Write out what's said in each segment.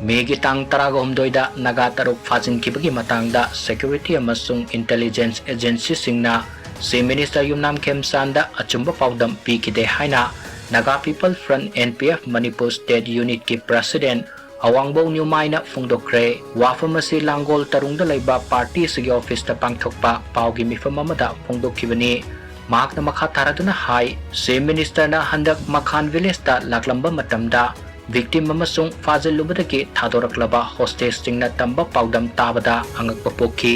Megi tang taraga humdoida Naga taruk Phajinkhibagi Matangda Security amasung Intelligence Agency Singna Si Minister Yumnam Khemsanda Achumba Pao Pikhide haina Naga People Front NPF Manipur State Unit ki President Awangbow Newmai na fungdokre wafamasi langgol tarungda laiba party sigi office ta pangthokpa paugi mifam amada fungdokhibani mak na makha taraduna hai Si Minister na handak Makhan village ta laklamba matamda victim amasung fazilubadagi thadoraklaba hostage singna tamba paudam tabada angakpa pokhi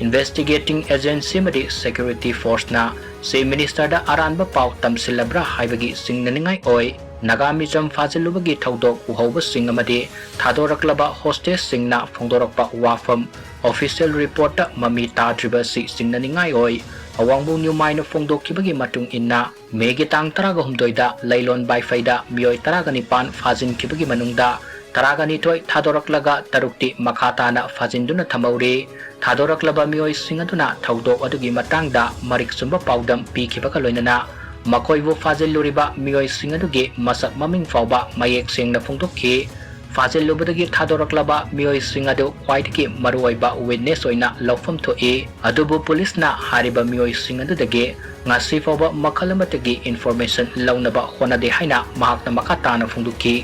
investigating agency madi security force na Si Minister da aranba pau tamsilabra haibagi singnaningai oi Nagamizam fazilubagi thaudok uhauba singamadi thadoraklaba hostage singna phongdorakpa wafam official report ta mami tadriba si singnaningai oi Awangbow Newmai na phongdokhibagi matung inna megi tang taraga humdoida lailon bai faida mioi taraga nipan Phajinkhibagi manungda taraga nithoi thadoraklaga tarukti makhata na phajinduna thamauri thadoraklaba mioi singaduna thaudok adugi matangda marik sumba paudam pikhibaga loinana makoibu faziluriba mioi singadugi masak maming fauba mayek sengna phongdokhi fazilubadagi thadoraklaba mioi singadu khwaidagi maruoiba witness oina lawfam thoi adubu police na hariba mioi singadudagi ngasi fauba makalamatagi information launaba honade haina mahakna makatana phongdokhi